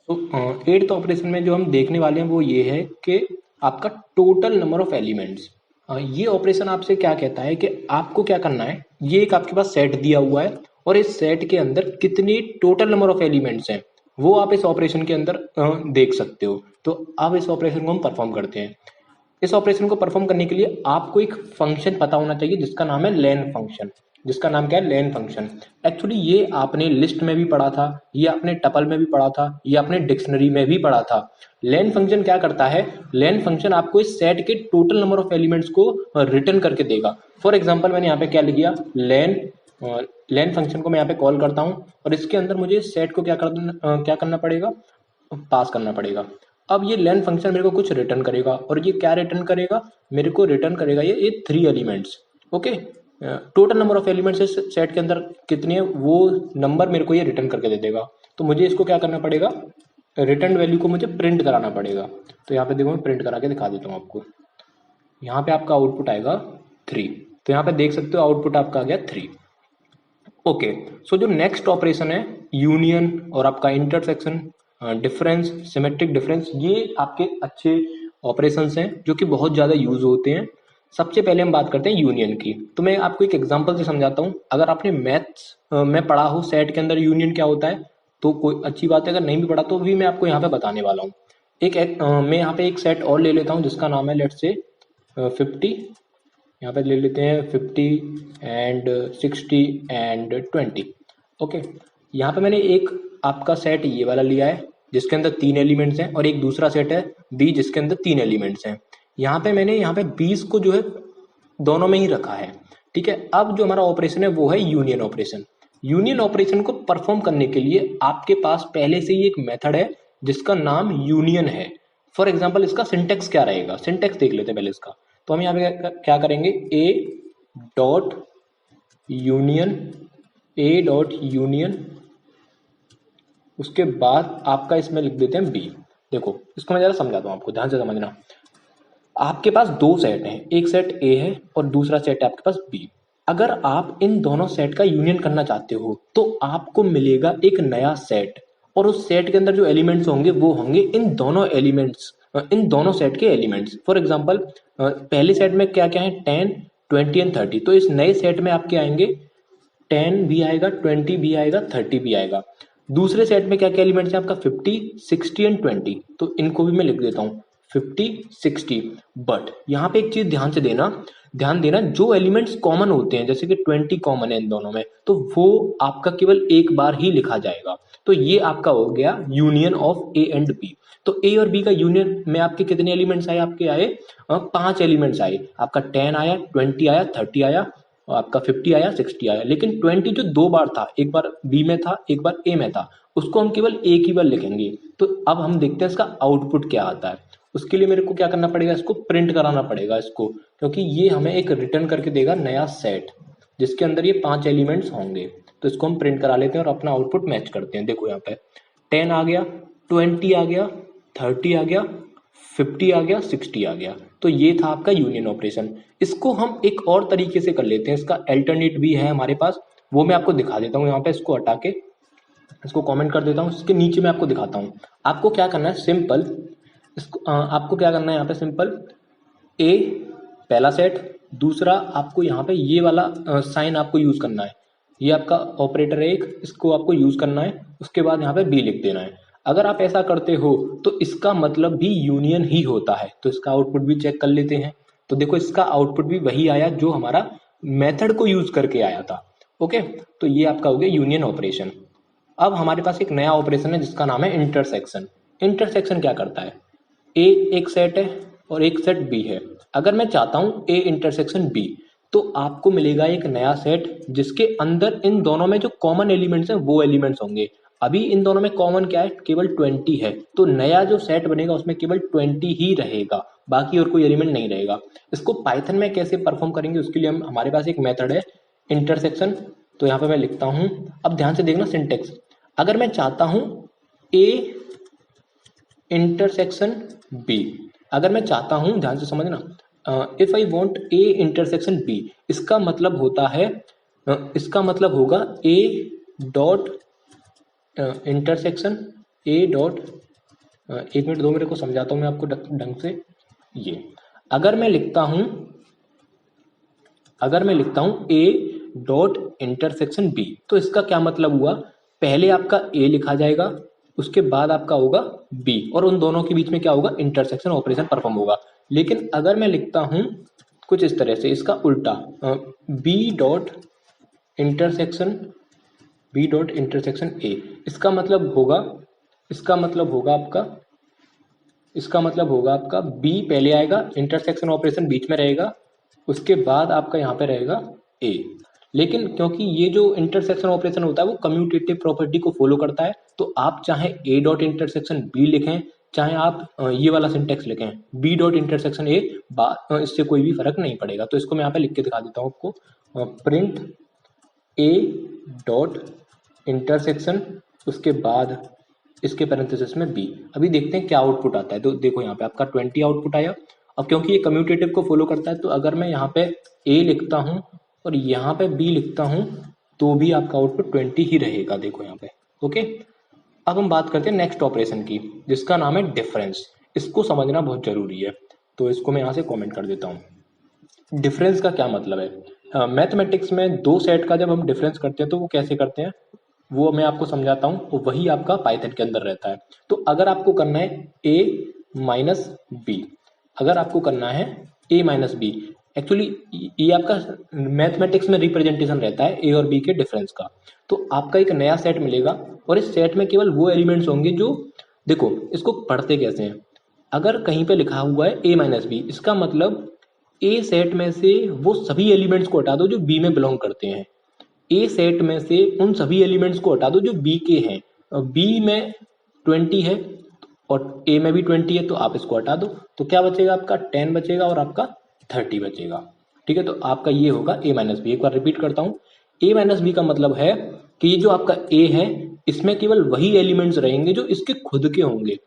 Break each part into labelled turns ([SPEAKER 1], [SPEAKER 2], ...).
[SPEAKER 1] तो eighth operation में जो हम देखने वाले हैं वो ये है कि आपका टोटल नंबर ऑफ एलिमेंट्स। ये ऑपरेशन आपसे क्या कहता है कि आपको क्या करना है, ये एक आपके पास सेट दिया हुआ है और इस सेट के अंदर कितनी टोटल नंबर ऑफ एलिमेंट्स हैं वो आप इस ऑपरेशन के अंदर देख सकते हो। तो अब इस ऑपरेशन को हम परफॉर्म करते हैं। इस ऑपरेशन को परफॉर्म करने के लिए आपको एक फंक्शन पता होना चाहिए जिसका नाम है लेन फंक्शन। जिसका नाम क्या है, लेन फंक्शन। एक्चुअली ये आपने लिस्ट में भी पढ़ा था, ये आपने टपल में भी पढ़ा था, ये आपने डिक्शनरी में भी पढ़ा था। लेन फंक्शन क्या करता है, लेन फंक्शन आपको इस सेट के टोटल नंबर ऑफ एलिमेंट्स को रिटर्न करके देगा। फॉर एग्जाम्पल मैंने यहाँ पे क्या लिख दिया, लेन फंक्शन को मैं यहाँ पे कॉल करता हूँ और इसके अंदर मुझे सेट को क्या करना पड़ेगा, पास करना पड़ेगा। अब ये लेन फंक्शन मेरे को कुछ रिटर्न करेगा और ये क्या रिटर्न करेगा, मेरे को रिटर्न करेगा ये 3 elements. Okay, total number of elements इस सेट के अंदर कितने है वो नंबर मेरे को ये रिटर्न करके दे देगा। तो मुझे इसको क्या करना पड़ेगा, रिटर्न वैल्यू को मुझे प्रिंट कराना पड़ेगा। तो यहाँ पे देखो मैं प्रिंट करा के दिखा देता हूँ आपको। यहाँ पे आपका आउटपुट आएगा 3। तो यहाँ पे देख सकते हो आउटपुट आपका आ गया 3। ओके, सो जो नेक्स्ट ऑपरेशन है यूनियन और आपका इंटरसेक्शन, डिफरेंस, सिमेट्रिक डिफरेंस, ये आपके अच्छे ऑपरेशंस हैं जो कि बहुत ज़्यादा यूज होते हैं। सबसे पहले हम बात करते हैं यूनियन की। तो मैं आपको एक एग्जांपल से समझाता हूँ। अगर आपने मैथ्स में पढ़ा हो सेट के अंदर यूनियन क्या होता है तो कोई अच्छी बात है, अगर नहीं भी पढ़ा तो भी मैं आपको यहाँ पे बताने वाला हूँ। मैं यहाँ पे एक सेट और ले लेता हूँ जिसका नाम है लेट्स से 50। यहाँ पे ले लेते हैं 50 एंड 60 एंड 20। ओके, यहाँ पे मैंने एक आपका सेट ये वाला लिया है जिसके अंदर 3 एलिमेंट्स हैं और एक दूसरा सेट है बी जिसके अंदर 3 एलिमेंट्स हैं। यहाँ पे मैंने यहाँ पे 20 को जो है दोनों में ही रखा है। ठीक है, अब जो हमारा ऑपरेशन है वो है यूनियन ऑपरेशन। यूनियन ऑपरेशन को परफॉर्म करने के लिए आपके पास पहले से ही एक मेथड है जिसका नाम यूनियन है। फॉर एग्जाम्पल इसका सिंटेक्स क्या रहेगा, सिंटेक्स देख लेते हैं पहले इसका। तो हम यहाँ पे क्या करेंगे, ए डॉट यूनियन, ए डॉट यूनियन, उसके बाद आपका इसमें लिख देते हैं बी। देखो इसको मैं जरा समझाता हूँ आपको, ध्यान से समझना। आपके पास दो सेट हैं, एक सेट ए है और दूसरा सेट है आपके पास बी। अगर आप इन दोनों सेट का यूनियन करना चाहते हो तो आपको मिलेगा एक नया सेट और उस सेट के अंदर जो एलिमेंट्स होंगे वो होंगे इन दोनों एलिमेंट्स, इन दोनों सेट के एलिमेंट्स। फॉर एग्जांपल पहले सेट में क्या क्या है, 10, 20 एंड 30। तो इस नए सेट में आपके आएंगे 10 भी आएगा, 20 भी आएगा, 30 भी आएगा। दूसरे सेट में क्या क्या एलिमेंट्स हैं आपका, 50, 60 एंड 20। तो इनको भी मैं लिख देता हूँ 50, 60। बट यहाँ पे एक चीज ध्यान देना, जो एलिमेंट्स कॉमन होते हैं जैसे कि 20 कॉमन है इन दोनों में, तो वो आपका केवल एक बार ही लिखा जाएगा। तो ये आपका हो गया union of A and B. तो ए और बी का यूनियन में आपके कितने एलिमेंट्स आए, आपके आए 5 एलिमेंट्स आए। आपका 10 आया, 20 आया, 30 आया, और आपका 50 आया, 60 आया। लेकिन 20 जो दो बार था, एक बार बी में था एक बार ए में था, उसको हम केवल एक ही बार लिखेंगे। तो अब हम देखते हैं इसका आउटपुट क्या आता है। उसके लिए मेरे को क्या करना पड़ेगा, इसको प्रिंट कराना पड़ेगा इसको, क्योंकि ये हमें एक रिटर्न करके देगा नया सेट जिसके अंदर ये 5 एलिमेंट्स होंगे। तो इसको हम प्रिंट करा लेते हैं और अपना आउटपुट मैच करते हैं। देखो यहाँ पे 10 आ गया, 20 आ गया, 30 आ गया, 50 आ गया, 60 आ गया। तो ये था आपका यूनियन ऑपरेशन। इसको हम एक और तरीके से कर लेते हैं, इसका अल्टरनेट भी है हमारे पास, वो मैं आपको दिखा देता हूँ। यहाँ पे इसको हटा के इसको कमेंट कर देता हूँ, इसके नीचे मैं आपको दिखाता हूँ। आपको क्या करना है, सिंपल इसको आपको क्या करना है, यहाँ पे सिंपल ए पहला सेट, दूसरा आपको यहाँ पे ये वाला साइन आपको यूज करना है। ये आपका ऑपरेटर है एक, इसको आपको यूज करना है। उसके बाद यहाँ पे बी लिख देना है। अगर आप ऐसा करते हो तो इसका मतलब भी यूनियन ही होता है। तो इसका आउटपुट भी चेक कर लेते हैं। तो देखो इसका आउटपुट भी वही आया जो हमारा मेथड को यूज करके आया था। ओके, तो ये आपका हो गया यूनियन ऑपरेशन। अब हमारे पास एक नया ऑपरेशन है जिसका नाम है इंटरसेक्शन। इंटरसेक्शन क्या करता है, ए एक सेट है और एक सेट बी है। अगर मैं चाहता हूं ए इंटरसेक्शन बी, तो आपको मिलेगा एक नया सेट जिसके अंदर इन दोनों में जो कॉमन एलिमेंट्स हैं वो एलिमेंट्स होंगे। अभी इन दोनों में कॉमन क्या है, केवल 20 है। तो नया जो सेट बनेगा उसमें केवल 20 ही रहेगा, बाकी और कोई एलिमेंट नहीं रहेगा। इसको पाइथन में कैसे परफॉर्म करेंगे, उसके लिए हमारे पास एक मेथड है इंटरसेक्शन। तो यहाँ पे मैं लिखता हूँ, अब ध्यान से देखना सिंटेक्स। अगर मैं चाहता हूँ ए इंटरसेक्शन बी, अगर मैं चाहता हूं, ध्यान से समझना, if I want A intersection B, इसका मतलब होता है इसका मतलब होगा A dot intersection A dot, एक मिनट दो मेरे को, समझाता हूँ मैं आपको ढंग से। ये अगर मैं लिखता हूँ ए डॉट इंटरसेक्शन बी, तो इसका क्या मतलब हुआ, पहले आपका ए लिखा जाएगा, उसके बाद आपका होगा बी, और उन दोनों के बीच में क्या होगा, इंटरसेक्शन ऑपरेशन परफॉर्म होगा। लेकिन अगर मैं लिखता हूं कुछ इस तरह से, इसका उल्टा, बी डॉट इंटरसेक्शन ए, इसका मतलब होगा आपका बी पहले आएगा, इंटरसेक्शन ऑपरेशन बीच में रहेगा, उसके बाद आपका यहाँ पे रहेगा ए। लेकिन क्योंकि ये जो इंटरसेक्शन ऑपरेशन होता है वो कम्यूटेटिव प्रॉपर्टी को फॉलो करता है, तो आप चाहे ए डॉट इंटरसेक्शन बी लिखें, चाहे आप ये वाला सिंटेक्स लिखें बी डॉट इंटरसेक्शन ए, इससे कोई भी फर्क नहीं पड़ेगा। तो इसको मैं यहाँ पे लिख के दिखा देता हूँ आपको, प्रिंट ए डॉट इंटरसेक्शन, उसके बाद इसके पैरेंथेसिस में बी। अभी देखते हैं क्या आउटपुट आता है। तो देखो यहाँ पे आपका 20 आउटपुट आया। अब क्योंकि ये कम्यूटेटिव को फॉलो करता है, तो अगर मैं यहाँ पे ए लिखता हूँ और यहाँ पे बी लिखता हूँ तो भी आपका आउटपुट 20 ही रहेगा। देखो यहाँ पे, ओके। अब हम बात करते हैं नेक्स्ट ऑपरेशन की, जिसका नाम है डिफरेंस। इसको समझना बहुत जरूरी है, तो इसको मैं यहाँ से कॉमेंट कर देता हूँ। डिफरेंस का क्या मतलब है, मैथमेटिक्स में दो सेट का जब हम डिफरेंस करते हैं तो वो कैसे करते हैं वो मैं आपको समझाता हूँ, तो वही आपका पाइथन के अंदर रहता है। तो अगर आपको करना है ए माइनस बी, एक्चुअली ये आपका मैथमेटिक्स में रिप्रेजेंटेशन रहता है ए और बी के डिफरेंस का। तो आपका एक नया सेट मिलेगा और इस सेट में केवल वो एलिमेंट्स होंगे जो, देखो इसको पढ़ते कैसे हैं, अगर कहीं पे लिखा हुआ है ए माइनस बी, इसका मतलब ए सेट में से वो सभी एलिमेंट्स को हटा दो जो बी में बिलोंग करते हैं। ए सेट में से उन सभी एलिमेंट्स को हटा दो जो बी के हैं। बी में 20 है और ए में भी 20 है, तो आप इसको हटा दो, तो क्या बचेगा आपका 10 बचेगा और आपका 30 बचेगा। ठीक है, तो आपका ये होगा ए माइनस बी। एक बार रिपीट करता हूँ, ए माइनस बी का मतलब है कि ये जो आपका ए है इसमें केवल वही एलिमेंट्स रहेंगे जो इसके खुद के होंगे।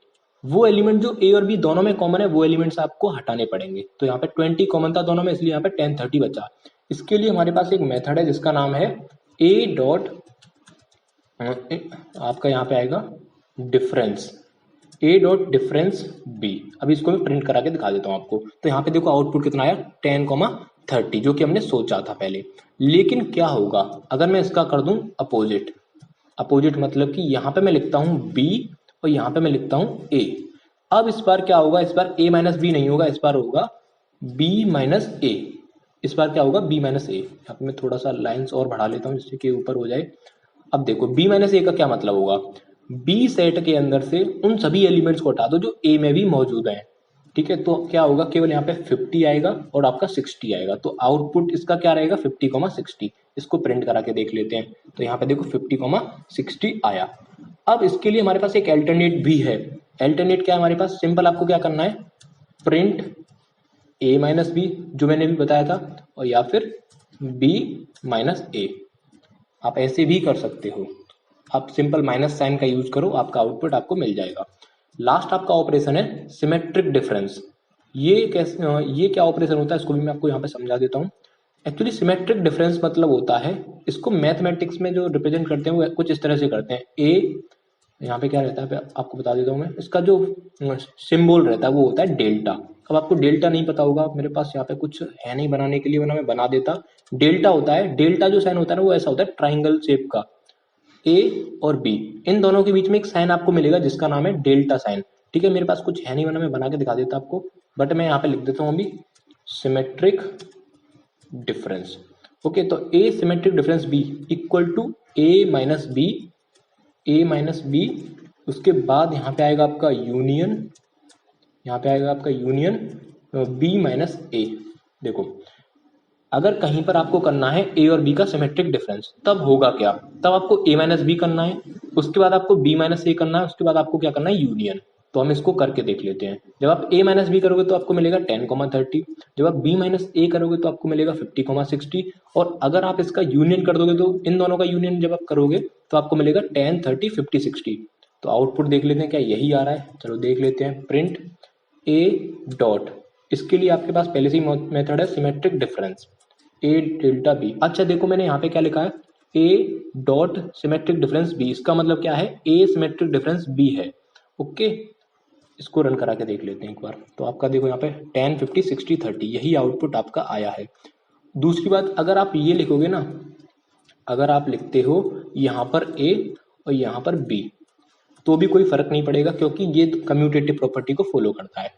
[SPEAKER 1] वो एलिमेंट जो ए और बी दोनों में कॉमन है वो एलिमेंट्स आपको हटाने पड़ेंगे। तो यहाँ पे 20 कॉमन था दोनों में, इसलिए यहाँ पे 10 30 बचा। इसके लिए हमारे पास एक मेथड है जिसका नाम है ए डॉट, आपका यहाँ पे आएगा difference, A dot difference B. अभी इसको मैं प्रिंट करा के दिखा देता हूँ आपको। तो यहाँ पे देखो आउटपुट कितना आया 10, 30, जो कि हमने सोचा था पहले। लेकिन क्या होगा अगर मैं इसका कर दूं अपोजिट मतलब कि यहाँ पे मैं लिखता हूँ बी और यहाँ पे मैं लिखता हूँ ए। अब इस बार क्या होगा, इस बार ए माइनस बी नहीं होगा, इस बार होगा बी माइनस ए। इस बार क्या होगा बी माइनस ए। यहाँ पे मैं थोड़ा सा लाइन्स और बढ़ा लेता हूँ जिससे कि ऊपर हो जाए। अब देखो बी माइनस ए का क्या मतलब होगा, बी सेट के अंदर से उन सभी एलिमेंट्स को हटा दो जो ए में भी मौजूद हैं। ठीक है, तो क्या होगा, केवल यहाँ पे 50 आएगा और आपका 60 आएगा। तो आउटपुट इसका क्या रहेगा 50,60। इसको प्रिंट करा के देख लेते हैं। तो यहाँ पे देखो 50,60 आया। अब इसके लिए हमारे पास एक अल्टरनेट भी है। अल्टरनेट क्या है हमारे पास, सिंपल आपको क्या करना है, प्रिंट ए माइनस बी जो मैंने भी बताया था, और या फिर बी माइनस ए। आप ऐसे भी कर सकते हो, आप सिंपल माइनस साइन का यूज करो, आपका आउटपुट आपको मिल जाएगा। लास्ट आपका ऑपरेशन है सिमेट्रिक डिफरेंस। ये क्या ऑपरेशन होता है इसको भी मैं आपको यहाँ पे समझा देता हूँ। एक्चुअली सिमेट्रिक डिफरेंस मतलब होता है, इसको मैथमेटिक्स में जो रिप्रेजेंट करते हैं वो कुछ इस तरह से करते हैं। ए, यहाँ पे क्या रहता है आपको बता देता हूँ मैं, इसका जो सिंबल रहता है वो होता है डेल्टा। अब आपको डेल्टा नहीं पता होगा, मेरे पास यहाँ पे कुछ है नहीं बनाने के लिए, वरना मैं बना देता। डेल्टा होता है, डेल्टा जो साइन होता है ना वो ऐसा होता है ट्राइंगल शेप का। ए और बी इन दोनों के बीच में एक साइन आपको मिलेगा जिसका नाम है डेल्टा साइन। ठीक है, मेरे पास कुछ है नहीं, वरना मैं बना के दिखा देता आपको, बट मैं यहाँ पे लिख देता हूँ अभी सिमेट्रिक डिफरेंस। ओके, तो A symmetric difference B equal to A minus B, उसके बाद यहाँ पे आएगा आपका यूनियन बी माइनस ए। देखो अगर कहीं पर आपको करना है ए और बी का सिमेट्रिक डिफरेंस, तब होगा क्या, तब आपको ए माइनस बी करना है, उसके बाद आपको बी माइनस ए करना है, उसके बाद आपको क्या करना है यूनियन। तो हम इसको करके देख लेते हैं। जब आप ए माइनस बी करोगे तो आपको मिलेगा 10, 30। जब आप बी माइनस ए करोगे तो आपको मिलेगा 50, 60। और अगर आप इसका यूनियन कर दोगे तो इन दोनों का यूनियन जब आप करोगे तो आपको मिलेगा 10, 30, 50, 60। तो आउटपुट देख लेते हैं क्या यही आ रहा है। चलो देख लेते हैं, प्रिंट ए डॉट, इसके लिए आपके पास पहले से ही मेथड है symmetric difference, A delta B. अच्छा देखो मैंने यहाँ पे क्या लिखा है, A dot symmetric difference B, इसका मतलब क्या है, ए सिमेट्रिक डिफरेंस बी है। ओके, इसको रन करा के देख लेते हैं एक बार। तो आपका देखो यहाँ पे 10 50 60 30 यही आउटपुट आपका आया है। दूसरी बात, अगर आप ये लिखोगे ना, अगर आप लिखते हो यहाँ पर ए और यहाँ पर बी, तो भी कोई फर्क नहीं पड़ेगा, क्योंकि ये कम्यूटेटिव प्रॉपर्टी को फॉलो करता है।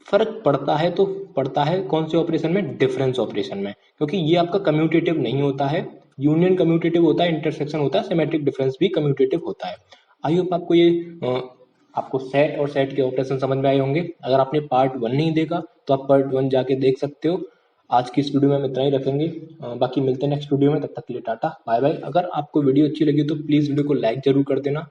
[SPEAKER 1] फर्क पड़ता है तो पड़ता है कौन से ऑपरेशन में, डिफरेंस ऑपरेशन में, क्योंकि ये आपका कम्यूटेटिव नहीं होता है, यूनियन कम्यूटेटिव होता है, इंटरसेक्शन होता है, सिमेट्रिक डिफरेंस भी कम्यूटेटिव होता है। आई होप आपको ये आपको सेट और सेट के ऑपरेशन समझ में आए होंगे। अगर आपने पार्ट 1 नहीं देखा तो आप पार्ट 1 जाके देख सकते हो। आज की इस वीडियो में हम इतना ही रखेंगे, बाकी मिलते हैं नेक्स्ट वीडियो में। तब तक के लिए टाटा बाय बाय। अगर आपको वीडियो अच्छी लगी तो प्लीज़ वीडियो को लाइक जरूर कर देना।